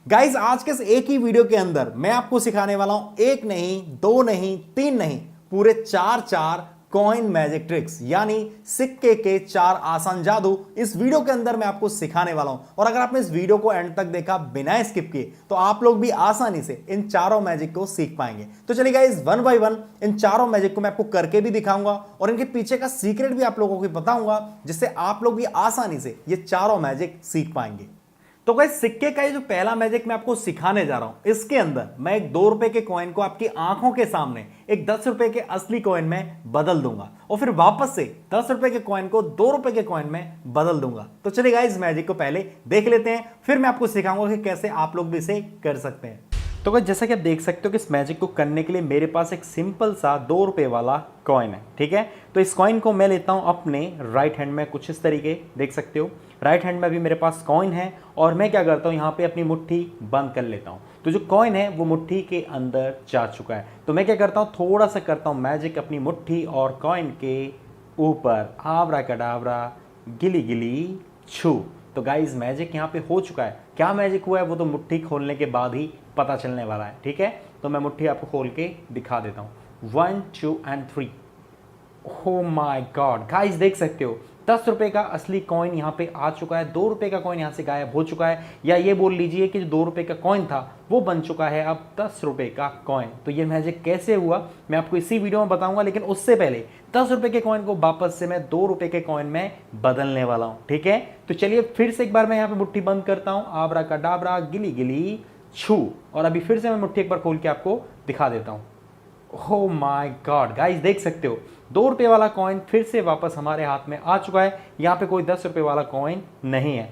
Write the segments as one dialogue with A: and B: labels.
A: Guys आज के इस एक ही वीडियो के अंदर मैं आपको सिखाने वाला हूं एक नहीं, दो नहीं, तीन नहीं, पूरे चार चार कॉइन मैजिक ट्रिक्स यानी सिक्के के चार आसान जादू इस वीडियो के अंदर मैं आपको सिखाने वाला हूं। और अगर आपने इस वीडियो को एंड तक देखा बिना स्किप किए तो आप लोग भी आसानी से इन चारों मैजिक को सीख पाएंगे। तो चलिए guys one by one in चारों मैजिक को मैं आपको करके भी दिखाऊंगा और इनके पीछे का सीक्रेट भी आप लोगों को बताऊंगा, जिससे आप लोग भी आसानी से ये चारों मैजिक सीख पाएंगे। तो गाइस सिक्के का ये जो पहला मैजिक मैं आपको सिखाने जा रहा हूं, इसके अंदर मैं एक 2 रुपए के कॉइन को आपकी आंखों के सामने एक 10 रुपए के असली कॉइन में बदल दूंगा और फिर वापस से 10 रुपए के कॉइन को 2 रुपए के कॉइन में बदल दूंगा। तो चलिए गाइस मैजिक को पहले देख लेते हैं, फिर मैं आपको सिखाऊंगा कि कैसे आप लोग भी इसे कर सकते हैं। तो गाइस जैसा कि आप देख सकते हो कि इस मैजिक को करने के लिए मेरे पास एक सिंपल सा 2 रुपए वाला कॉइन है, ठीक है। तो इस कॉइन को मैं लेता हूं अपने राइट हैंड में, कुछ इस तरीके देख सकते हो। राइट हैंड में भी मेरे पास कॉइन है और मैं क्या करता हूं यहाँ पे अपनी मुट्ठी बंद कर लेता हूं। तो जो कॉइन है वो मुट्ठी के अंदर जा चुका है। तो मैं क्या करता हूं, थोड़ा सा करता हूं मैजिक अपनी मुट्ठी और कॉइन के ऊपर, आबरा कडाबरा गिली गिली छू। तो गाइज मैजिक यहाँ पे हो चुका है। क्या मैजिक हुआ है वो तो मुट्ठी खोलने के बाद ही पता चलने वाला है, ठीक है। तो मैं मुट्ठी आपको खोल के दिखा देता हूँ। 1 2 and 3। Oh my God guys देख सकते हो 10 रुपए का असली कॉइन यहाँ पे आ चुका है। 2 रुपए का कॉइन यहाँ से गायब हो चुका है, या ये बोल लीजिए कि जो 2 रुपए का कॉइन था वो बन चुका है अब 10 रुपए का कॉइन। तो ये मैजिक कैसे हुआ मैं आपको इसी वीडियो में बताऊंगा, लेकिन उससे पहले 10 रुपए के कॉइन को वापस से मैं 2 रुपए के कॉइन में बदलने वाला हूँ, ठीक है। तो चलिए फिर से एक बार मैं यहाँ पे मुट्ठी बंद करता हूँ, आबरा कडाबरा गिली गिली छू, और अभी फिर से मैं मुट्ठी एक बार खोल के आपको दिखा देता हूँ। ओह माय गॉड गाइस देख सकते हो 2 रुपए वाला कॉइन फिर से वापस हमारे हाथ में आ चुका है। यहाँ पे कोई 10 रुपए वाला कॉइन नहीं है।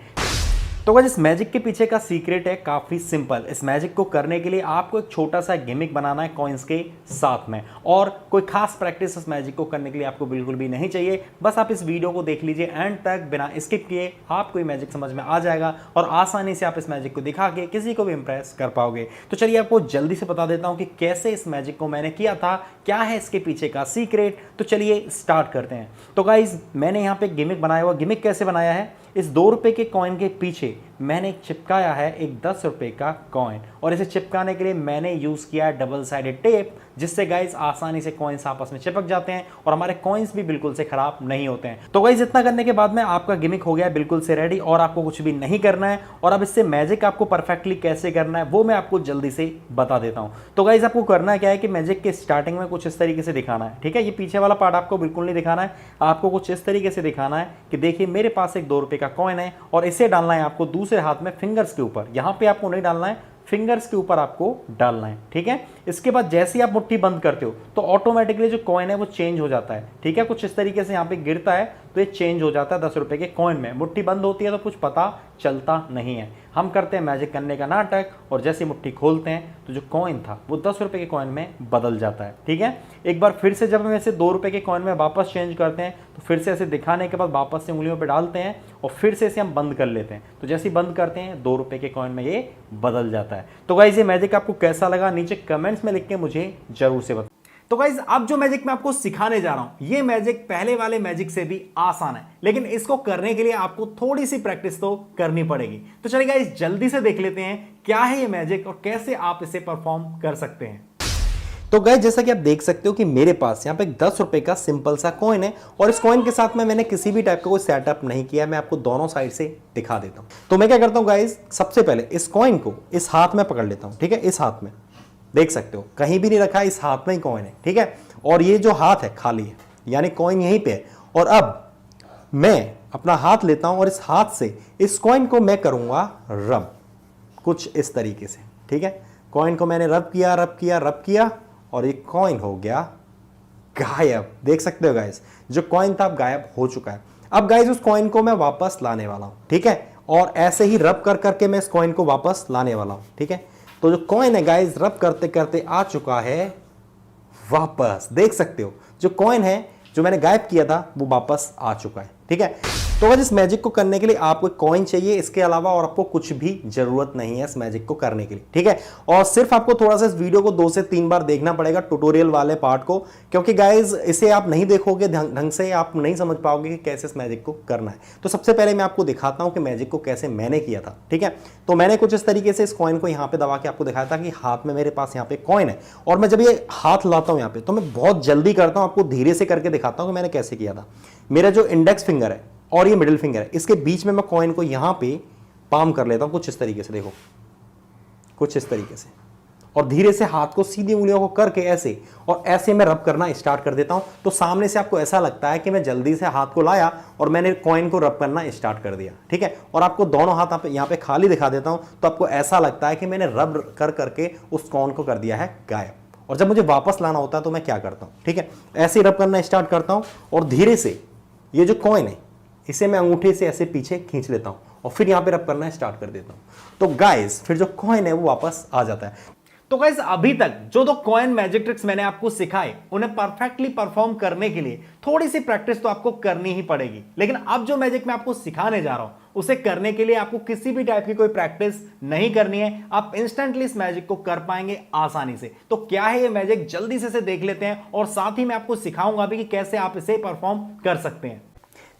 A: तो गाइस इस मैजिक के पीछे का सीक्रेट है काफी सिंपल। इस मैजिक को करने के लिए आपको एक छोटा सा गिमिक बनाना है कॉइन्स के साथ में, और कोई खास प्रैक्टिस इस मैजिक को करने के लिए आपको बिल्कुल भी नहीं चाहिए। बस आप इस वीडियो को देख लीजिए एंड तक, बिना स्किप किए आपको ये मैजिक समझ में आ जाएगा और आसानी से आप इस मैजिक को दिखा के किसी को भी इंप्रेस कर पाओगे। तो चलिए आपको जल्दी से बता देता हूँ कि कैसे इस मैजिक को मैंने किया था, क्या है इसके पीछे का सीक्रेट। तो चलिए स्टार्ट करते हैं। तो गाइज मैंने यहाँ पे गिमिक बनाया हुआ, गिमिक कैसे बनाया है, इस 2 रुपए के कॉइन के पीछे मैंने चिपकाया है एक 10 रुपए का कॉइन, और इसे चिपकाने के लिए मैंने यूज किया है डबल साइडेड टेप, जिससे गाइस आसानी से कॉइन्स आपस में चिपक जाते हैं और हमारे कॉइन्स भी बिल्कुल से खराब नहीं होते हैं। तो गाइस इतना करने के बाद में आपका गिमिक हो गया है बिल्कुल से रेडी, और आपको कुछ भी नहीं करना है। और अब इससे मैजिक आपको परफेक्टली कैसे करना है वो मैं आपको जल्दी से बता देता हूं। तो गाइस आपको करना क्या है कि मैजिक के स्टार्टिंग में कुछ इस तरीके से दिखाना है, ठीक है। ये पीछे वाला पार्ट आपको बिल्कुल नहीं दिखाना है, आपको कुछ इस तरीके से दिखाना है कि देखिए मेरे पास एक 2 रुपए का कॉइन है और इसे डालना है आपको दूसरे हाथ में फिंगर्स के ऊपर। यहां पे आपको नहीं डालना है, फिंगर्स के ऊपर आपको डालना है, ठीक है। इसके बाद जैसे ही आप मुट्ठी बंद करते हो तो ऑटोमेटिकली जो कॉइन है वो चेंज हो जाता है, ठीक है। कुछ इस तरीके से यहाँ पे गिरता है तो ये चेंज हो जाता है 10 रुपए के कॉइन में। मुट्ठी बंद होती है तो कुछ पता चलता नहीं है। हम करते हैं मैजिक करने का नाटक, और जैसे मुट्ठी खोलते हैं तो जो कॉइन था वो 10 रुपए के कॉइन में बदल जाता है, ठीक है। एक बार फिर से जब हम ऐसे 2 रुपए के कॉइन में वापस चेंज करते हैं तो फिर से ऐसे दिखाने के बाद वापस से उंगलियों पे डालते हैं और फिर से इसे हम बंद कर लेते हैं। तो जैसे ही बंद करते हैं 2 रुपए के कॉइन में ये बदल जाता है। तो गाइस ये मैजिक आपको कैसा लगा नीचे कमेंट्स में लिख के मुझे जरूर से बताओ। तो गाइज अब जो मैजिक मैं आपको सिखाने जा रहा हूं ये मैजिक पहले वाले मैजिक से भी आसान है, लेकिन इसको करने के लिए आपको थोड़ी सी प्रैक्टिस तो करनी पड़ेगी। तो चलिए गाइज जल्दी से देख लेते हैं क्या है ये मैजिक और कैसे आप इसे परफॉर्म कर सकते हैं। तो गाइस जैसा कि आप देख सकते हो कि मेरे पास यहाँ पे 10 रुपए का सिंपल सा कॉइन है, और इस कॉइन के साथ में मैंने किसी भी टाइप का कोई सेटअप नहीं किया। मैं आपको दोनों साइड से दिखा देता हूं। तो मैं क्या करता हूं गाइस, सबसे पहले इस कॉइन को इस हाथ में पकड़ लेता हूं, ठीक है। इस हाथ में देख सकते हो कहीं भी नहीं रखा, इस हाथ में ही कॉइन है, ठीक है। और ये जो हाथ है खाली है, यानी कॉइन यहीं पे है। और अब मैं अपना हाथ लेता हूं और इस हाथ से इस कॉइन को मैं करूंगा रब, कुछ इस तरीके से, ठीक है। कॉइन को मैंने रब किया रब किया रब किया और ये कॉइन हो गया गायब। देख सकते हो गाइस जो कॉइन था अब गायब हो चुका है। अब गाइस उस कॉइन को मैं वापस लाने वाला हूं, ठीक है। और ऐसे ही रब कर करके मैं इस कॉइन को वापस लाने वाला हूं, ठीक है। तो जो कॉइन है गाइस रब करते करते आ चुका है वापस। देख सकते हो जो कॉइन है जो मैंने गायब किया था वो वापस आ चुका है, ठीक है। तो गाइस इस मैजिक को करने के लिए आपको कॉइन चाहिए, इसके अलावा और आपको कुछ भी जरूरत नहीं है इस मैजिक को करने के लिए, ठीक है। और सिर्फ आपको थोड़ा सा इस वीडियो को 2 से 3 बार देखना पड़ेगा, ट्यूटोरियल वाले पार्ट को, क्योंकि गाइस इसे आप नहीं देखोगे ढंग से, आप नहीं समझ पाओगे कि कैसे इस मैजिक को करना है। तो सबसे पहले मैं आपको दिखाता हूं कि मैजिक को कैसे मैंने किया था, ठीक है। तो मैंने कुछ इस तरीके से इस कॉइन को यहां पे दबा के आपको दिखाया था कि हाथ में मेरे पास यहां पे कॉइन है, और मैं जब ये हाथ लाता हूं यहां पे तो मैं बहुत जल्दी करता हूं, आपको धीरे से करके दिखाता हूं कि मैंने कैसे किया था। मेरा जो इंडेक्स फिंगर है और ये मिडिल फिंगर है, इसके बीच में मैं कॉइन को यहां पे पाम कर लेता हूं कुछ इस तरीके से, देखो कुछ इस तरीके से, और धीरे से हाथ को सीधी उंगलियों को करके ऐसे और ऐसे मैं रब करना स्टार्ट कर देता हूं। तो सामने से आपको ऐसा लगता है कि मैं जल्दी से हाथ को लाया और मैंने कॉइन को रब करना स्टार्ट कर दिया, ठीक है। और आपको दोनों हाथ यहां पे खाली दिखा देता हूं, तो आपको ऐसा लगता है कि मैंने रब कर करके उस कॉइन को कर दिया है गायब। और जब मुझे वापस लाना होता है तो मैं क्या करता हूं, ठीक है, ऐसे ही रब करना स्टार्ट करता हूं और धीरे से ये जो कॉइन है इसे मैं अंगूठे से ऐसे पीछे खींच लेता हूं और फिर यहां पे रब करना स्टार्ट कर देता हूं। तो गाइस फिर जो कॉइन है वो वापस आ जाता है। तो गाइस अभी तक जो दो कॉइन मैजिक ट्रिक्स मैंने आपको सिखाए उन्हें परफेक्टली परफॉर्म करने के लिए थोड़ी सी प्रैक्टिस तो आपको करनी ही पड़ेगी, लेकिन अब जो मैजिक मैं आपको सिखाने जा रहा हूं उसे करने के लिए आपको किसी भी टाइप की कोई प्रैक्टिस नहीं करनी है, आप इंस्टेंटली इस मैजिक को कर पाएंगे आसानी से। तो क्या है ये मैजिक, जल्दी से इसे देख लेते हैं और साथ ही मैं आपको सिखाऊंगा भी कि कैसे आप इसे परफॉर्म कर सकते हैं।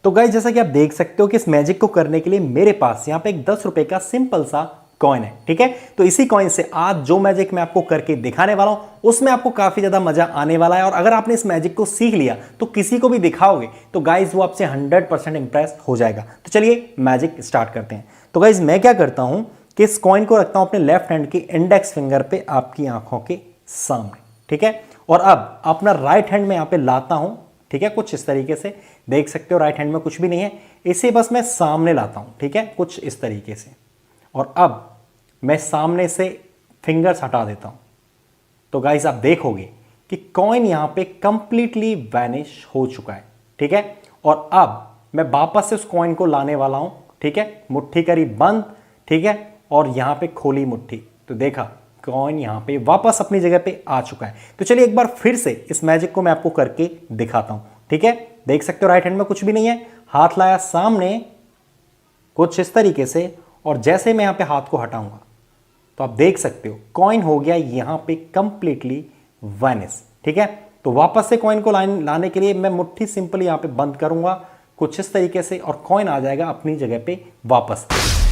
A: तो गाइस जैसा कि आप देख सकते हो कि इस मैजिक को करने के लिए मेरे पास यहां पे एक 10 रुपए का सिंपल सा कॉइन है, ठीक है। तो इसी कॉइन से आज जो मैजिक मैं आपको करके दिखाने वाला हूं उसमें आपको काफी ज्यादा मजा आने वाला है, और अगर आपने इस मैजिक को सीख लिया तो किसी को भी दिखाओगे तो गाइस वो आपसे 100% इंप्रेस हो जाएगा। तो चलिए मैजिक स्टार्ट करते हैं। तो गाइस मैं क्या करता हूं कि इस कॉइन को रखता हूं अपने लेफ्ट हैंड के इंडेक्स फिंगर पे आपकी आंखों के सामने, ठीक है। और अब अपना राइट हैंड में यहां पे लाता हूं, ठीक है, कुछ इस तरीके से देख सकते हो राइट हैंड में कुछ भी नहीं है, इसे बस मैं सामने लाता हूं, ठीक है, कुछ इस तरीके से। और अब मैं सामने से फिंगर्स हटा देता हूं। तो गाइस आप देखोगे कि कॉइन यहां पे कंप्लीटली वैनिश हो चुका है, ठीक है। और अब मैं वापस से उस कॉइन को लाने वाला हूं, ठीक है, मुट्ठी करी बंद, ठीक है, और यहां पे खोली मुट्ठी, तो देखा कॉइन यहां पे वापस अपनी जगह पे आ चुका है। तो चलिए एक बार फिर से इस मैजिक को मैं आपको करके दिखाता हूं, ठीक है। देख सकते हो राइट हैंड में कुछ भी नहीं है, हाथ लाया सामने कुछ इस तरीके से, और जैसे मैं यहां पे हाथ को हटाऊंगा तो आप देख सकते हो कॉइन हो गया यहां पे कंप्लीटली वैनिश, ठीक है। तो वापस से कॉइन को लाने के लिए मैं मुट्ठी सिंपली यहां पे बंद करूंगा कुछ इस तरीके से, और कॉइन आ जाएगा अपनी जगह पे वापस।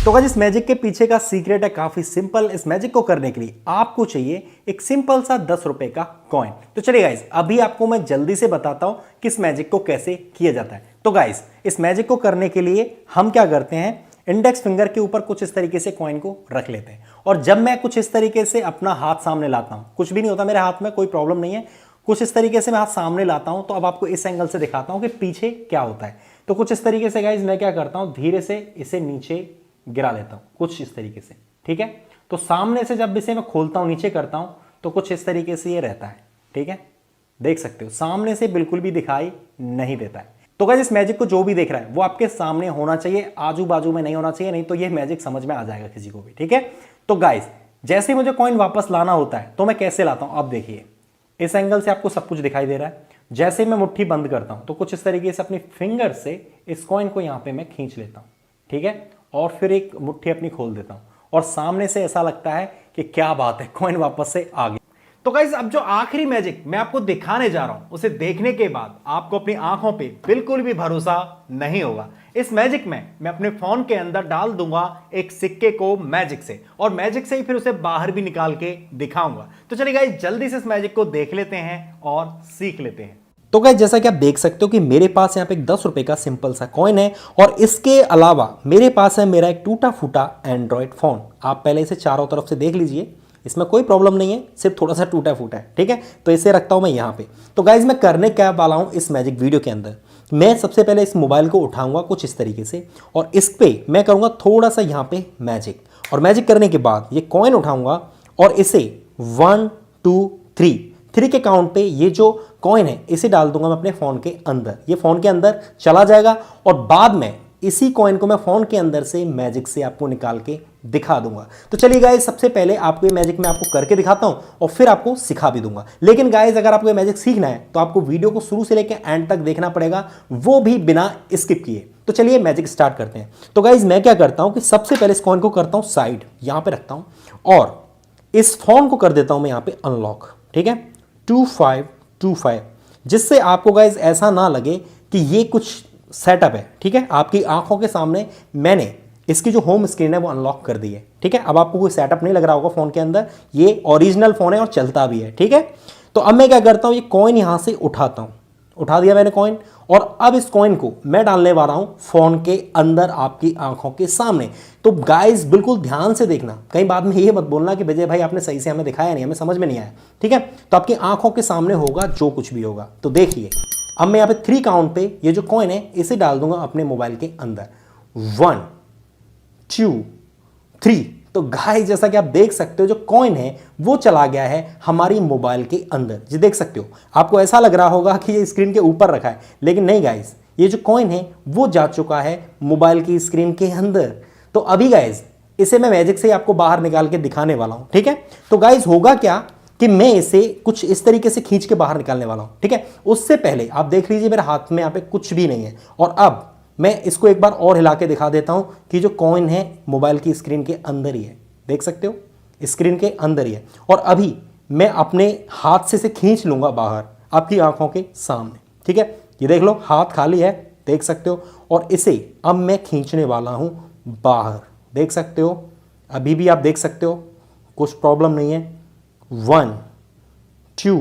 A: तो गाइस इस मैजिक के पीछे का सीक्रेट है काफी सिंपल। इस मैजिक को करने के लिए आपको चाहिए एक सिंपल सा 10 रुपए का कॉइन। तो चलिए गाइस अभी आपको मैं जल्दी से बताता हूं कि इस मैजिक को कैसे किया जाता है। तो गाइस इस मैजिक को करने के लिए हम क्या करते हैं, इंडेक्स फिंगर के ऊपर कुछ इस तरीके से कॉइन को रख लेते हैं, और जब मैं कुछ इस तरीके से अपना हाथ सामने लाता हूं, कुछ भी नहीं होता मेरे हाथ में, कोई प्रॉब्लम नहीं है, कुछ इस तरीके से मैं हाथ सामने लाता हूं। तो अब आपको इस एंगल से दिखाता हूं कि पीछे क्या होता है। तो कुछ इस तरीके से गाइस मैं क्या करता हूं, धीरे से इसे नीचे गिरा लेता हूं कुछ इस तरीके से, ठीक है। तो सामने से जब इसे मैं खोलता हूं, नीचे करता हूं, तो कुछ इस तरीके से ये रहता है, ठीक है। देख सकते हो सामने से बिल्कुल भी दिखाई नहीं देता है। तो गाइस इस मैजिक को जो भी देख रहा है वो आपके सामने होना चाहिए, आजू बाजू में नहीं होना चाहिए, नहीं तो ये मैजिक समझ में आ जाएगा किसी को भी, ठीक है। तो गाइस जैसे मुझे कॉइन वापस लाना होता है तो मैं कैसे लाता हूं, अब देखिए इस एंगल से आपको सब कुछ दिखाई दे रहा है। जैसे मैं मुट्ठी बंद करता हूं तो कुछ इस तरीके से अपनी फिंगर से इस कॉइन को यहां पे मैं खींच लेता हूं, ठीक है, और फिर एक मुट्ठी अपनी खोल देता हूं, और सामने से ऐसा लगता है कि क्या बात है, कॉइन वापस से आ गया। तो गाइस अब जो आखिरी मैजिक मैं आपको दिखाने जा रहा हूं उसे देखने के बाद आपको अपनी आंखों पे बिल्कुल भी भरोसा नहीं होगा। इस मैजिक में मैं अपने फोन के अंदर डाल दूंगा एक सिक्के को मैजिक से, और मैजिक से ही फिर उसे बाहर भी निकाल के दिखाऊंगा। तो चलिए गाइस जल्दी से इस मैजिक को देख लेते हैं और सीख लेते हैं। तो गाइस जैसा कि आप देख सकते हो कि मेरे पास यहाँ पे एक 10 रुपए का सिंपल सा कॉइन है, और इसके अलावा मेरे पास है मेरा एक टूटा फूटा एंड्रॉइड फोन। आप पहले इसे चारों तरफ से देख लीजिए, इसमें कोई प्रॉब्लम नहीं है, सिर्फ थोड़ा सा टूटा फूटा है, ठीक है। तो इसे रखता हूं मैं यहाँ पे। तो गाइज मैं करने क्या वाला हूं इस मैजिक वीडियो के अंदर, मैं सबसे पहले इस मोबाइल को उठाऊंगा कुछ इस तरीके से, और इस पे मैं करूंगा थोड़ा सा यहाँ पे मैजिक, और मैजिक करने के बाद ये कॉइन उठाऊंगा और इसे 1 2 3 के काउंट पे ये जो कॉइन है इसे डाल दूंगा मैं अपने फोन के अंदर। ये फोन के अंदर चला जाएगा, और बाद में
B: इसी कॉइन को मैं फोन के अंदर से मैजिक से आपको निकाल के दिखा दूंगा। तो चलिए गाइस, सबसे पहले आपको ये मैजिक मैं आपको करके दिखाता हूं और फिर आपको सिखा भी दूंगा। लेकिन गाइस, अगर आपको ये मैजिक सीखना है तो आपको वीडियो को शुरू से लेकर एंड तक देखना पड़ेगा, वो भी बिना स्किप किए। तो चलिए मैजिक स्टार्ट करते हैं। तो गाइस, मैं क्या करता हूं कि सबसे पहले इस कॉइन को करता हूं साइड, यहां पे रखता हूं और इस फोन को कर देता हूं मैं यहां पे अनलॉक। ठीक है, 2525, जिससे आपको गाइस ऐसा ना लगे कि ये कुछ सेटअप है। ठीक है, आपकी आंखों के सामने मैंने इसकी जो होम स्क्रीन है वो अनलॉक कर दी है। ठीक है, अब आपको कोई सेटअप नहीं लग रहा होगा फोन के अंदर, ये ओरिजिनल फोन है और चलता भी है। ठीक है, तो अब मैं क्या करता हूं, ये कॉइन यहां से उठाता हूं, उठा दिया मैंने कॉइन, और अब इस कॉइन को मैं डालने वाला हूं फोन के अंदर आपकी आंखों के सामने। तो गाइस बिल्कुल ध्यान से देखना, कहीं बाद में ये मत बोलना कि विजय भाई आपने सही से हमें दिखाया नहीं, हमें समझ में नहीं आया। ठीक है, तो आपकी आंखों के सामने होगा जो कुछ भी होगा। तो देखिए, अब मैं यहां पे 3 काउंट पे ये जो कॉइन है इसे डाल दूंगा अपने मोबाइल के अंदर। 1 2 3। तो गाइस, जैसा कि आप देख सकते हो जो कॉइन है वो चला गया है हमारी मोबाइल के अंदर। जी देख सकते हो, आपको ऐसा लग रहा होगा कि ये स्क्रीन के ऊपर रखा है, लेकिन नहीं गाइस, ये जो कॉइन है वो जा चुका है मोबाइल की स्क्रीन के अंदर। तो अभी गाइस, इसे मैं मैजिक से आपको बाहर निकाल के दिखाने वाला हूं। ठीक है, तो गाइस होगा क्या कि मैं इसे कुछ इस तरीके से खींच के बाहर निकालने वाला हूं। ठीक है, उससे पहले आप देख लीजिए मेरे हाथ में यहां पे कुछ भी नहीं है, और अब मैं इसको एक बार और हिला के दिखा देता हूं कि जो कॉइन है मोबाइल की स्क्रीन के अंदर ही है। देख सकते हो, स्क्रीन के अंदर ही है, और अभी मैं अपने हाथ से इसे खींच लूंगा बाहर आपकी आंखों के सामने। ठीक है, ये देख लो, हाथ खाली है, देख सकते हो, और इसे अब मैं खींचने वाला हूं बाहर। देख सकते हो, अभी भी आप देख सकते हो, कुछ प्रॉब्लम नहीं है। 1 2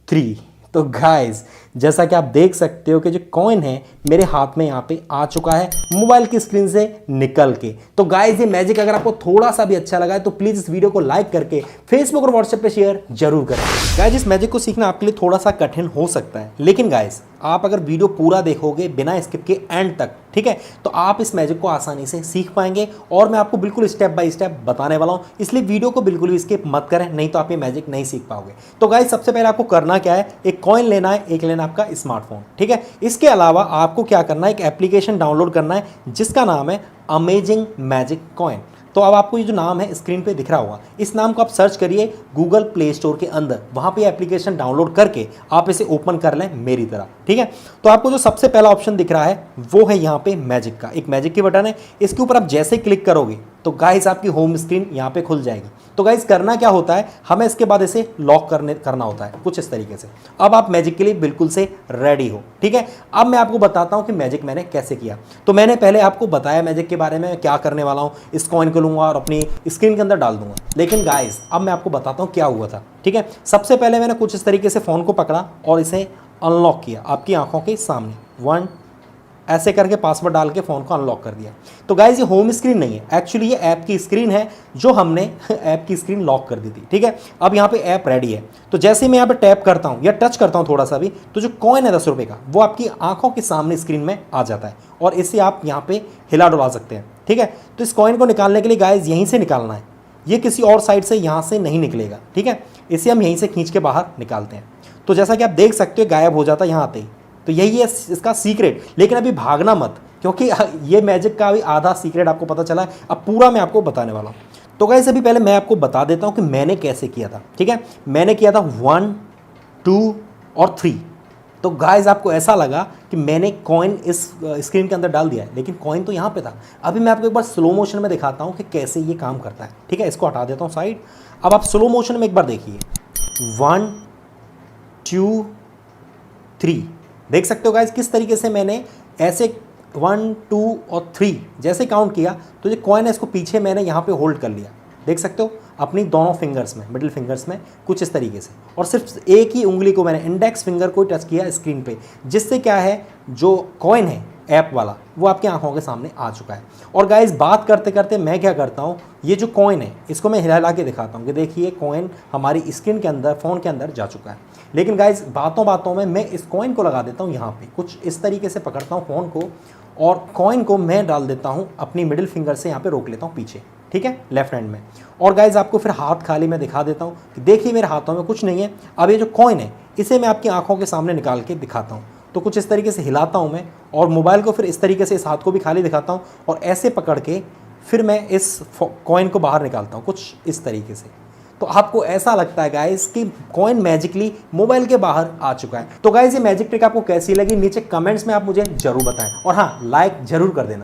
B: 3। तो गाइस, जैसा कि आप देख सकते हो कि जो कॉइन है मेरे हाथ में यहाँ पे आ चुका है मोबाइल की स्क्रीन से निकल के। तो गाइस, ये मैजिक अगर आपको थोड़ा सा भी अच्छा लगा है तो प्लीज इस वीडियो को लाइक करके फेसबुक और व्हाट्सएप पे शेयर जरूर करें। गाइस, इस मैजिक को सीखना आपके लिए थोड़ा सा कठिन हो सकता है, लेकिन गाइस आप अगर वीडियो पूरा देखोगे बिना स्किप के एंड तक, ठीक है, तो आप इस मैजिक को आसानी से सीख पाएंगे, और मैं आपको बिल्कुल स्टेप बाय स्टेप बताने वाला हूं, इसलिए वीडियो को बिल्कुल भी स्किप मत करें, नहीं तो आप ये मैजिक नहीं सीख पाओगे। तो गाइस, सबसे पहले आपको करना क्या है, एक कॉइन लेना है, एक लेना आपका स्मार्टफोन। ठीक है, इसके अलावा आपको क्या करना है, एक एप्लीकेशन डाउनलोड करना है जिसका नाम है अमेजिंग मैजिक कॉइन। तो अब आपको ये जो नाम है स्क्रीन पे दिख रहा होगा, इस नाम को आप सर्च करिए गूगल प्ले स्टोर के अंदर, वहां पे एप्लीकेशन डाउनलोड करके आप इसे ओपन कर लें मेरी तरह। ठीक है, तो आपको जो सबसे पहला ऑप्शन दिख रहा है वो है यहाँ पे मैजिक का, एक मैजिक की बटन है, इसके ऊपर आप जैसे क्लिक करोगे तो गाइस आपकी होम स्क्रीन यहाँ पे खुल जाएगी। तो गाइस, करना क्या होता है, हमें इसके बाद इसे लॉक करना होता है कुछ इस तरीके से। अब आप मैजिक के लिए बिल्कुल से रेडी हो। ठीक है, अब मैं आपको बताता हूं कि मैजिक मैंने कैसे किया। तो मैंने पहले आपको बताया मैजिक के बारे में, क्या करने वाला हूं, इस कॉइन को लूंगा और अपनी स्क्रीन के अंदर डाल दूंगा। लेकिन गाइस, अब मैं आपको बताता हूं क्या हुआ था। ठीक है, सबसे पहले मैंने कुछ इस तरीके से फोन को पकड़ा और इसे अनलॉक किया आपकी आंखों के सामने। 1 ऐसे करके पासवर्ड डाल के फ़ोन को अनलॉक कर दिया। तो गाइज, ये होम स्क्रीन नहीं है, एक्चुअली ये ऐप की स्क्रीन है जो हमने ऐप की स्क्रीन लॉक कर दी थी। ठीक है, अब यहाँ पे ऐप रेडी है। तो जैसे ही मैं यहाँ पे टैप करता हूँ या टच करता हूँ थोड़ा सा भी, तो जो कॉइन है 10 रुपये का वो आपकी आंखों के सामने स्क्रीन में आ जाता है, और इससे आप यहाँ पे हिला डुला सकते हैं। ठीक है, तो इस कॉइन को निकालने के लिए गाइज यहीं से निकालना है, ये किसी और साइड से यहाँ से नहीं निकलेगा। ठीक है, इसे हम यहीं से खींच के बाहर निकालते हैं। तो जैसा कि आप देख सकते हो, गायब हो जाता है यहाँ आते ही। तो यही है इसका सीक्रेट। लेकिन अभी भागना मत, क्योंकि ये मैजिक का अभी आधा सीक्रेट आपको पता चला है, अब पूरा मैं आपको बताने वाला हूँ। तो गाइस, अभी पहले मैं आपको बता देता हूँ कि मैंने कैसे किया था। ठीक है, मैंने किया था 1 2 और 3। तो गाइस, आपको ऐसा लगा कि मैंने कॉइन इस स्क्रीन के अंदर डाल दिया है, लेकिन कॉइन तो यहाँ पे था। अभी मैं आपको एक बार स्लो मोशन में दिखाता हूँ कि कैसे ये काम करता है। ठीक है, इसको हटा देता हूँ साइड। अब आप स्लो मोशन में एक बार देखिए, 1 2 3। देख सकते हो गाइस किस तरीके से मैंने ऐसे 1 2 और 3 जैसे काउंट किया, तो जो कॉइन है इसको पीछे मैंने यहाँ पे होल्ड कर लिया। देख सकते हो अपनी दोनों फिंगर्स में, मिडिल फिंगर्स में, कुछ इस तरीके से, और सिर्फ एक ही उंगली को मैंने इंडेक्स फिंगर को टच किया स्क्रीन पे, जिससे क्या है जो कॉइन है ऐप वाला वो आपकी आंखों के सामने आ चुका है। और गाइस, बात करते करते मैं क्या करता हूँ, ये जो कॉइन है इसको मैं हिला के दिखाता हूँ कि देखिए कॉइन हमारी स्क्रीन के अंदर, फ़ोन के अंदर जा चुका है। लेकिन गाइस, बातों बातों में मैं इस कॉइन को लगा देता हूँ यहाँ पे, कुछ इस तरीके से पकड़ता हूँ फ़ोन को, और कॉइन को मैं डाल देता हूँ अपनी मिडिल फिंगर से यहाँ पे रोक लेता हूँ पीछे। ठीक है, लेफ्ट हैंड में। और गाइस, आपको फिर हाथ खाली मैं दिखा देता हूँ कि देखिए मेरे हाथों में कुछ नहीं है। अब ये जो कॉइन है इसे मैं आपकी आंखों के सामने निकाल के दिखाता हूँ। तो कुछ इस तरीके से हिलाता हूँ मैं, और मोबाइल को फिर इस तरीके से इस हाथ को भी खाली दिखाता हूँ और ऐसे पकड़ के फिर मैं इस कॉइन को बाहर निकालता हूँ कुछ इस तरीके से। तो आपको ऐसा लगता है गाइस कि कॉइन मैजिकली मोबाइल के बाहर आ चुका है। तो गाइस ये मैजिक ट्रिक आपको कैसी लगी नीचे कमेंट्स में आप मुझे जरूर बताएं और हाँ लाइक जरूर कर देना।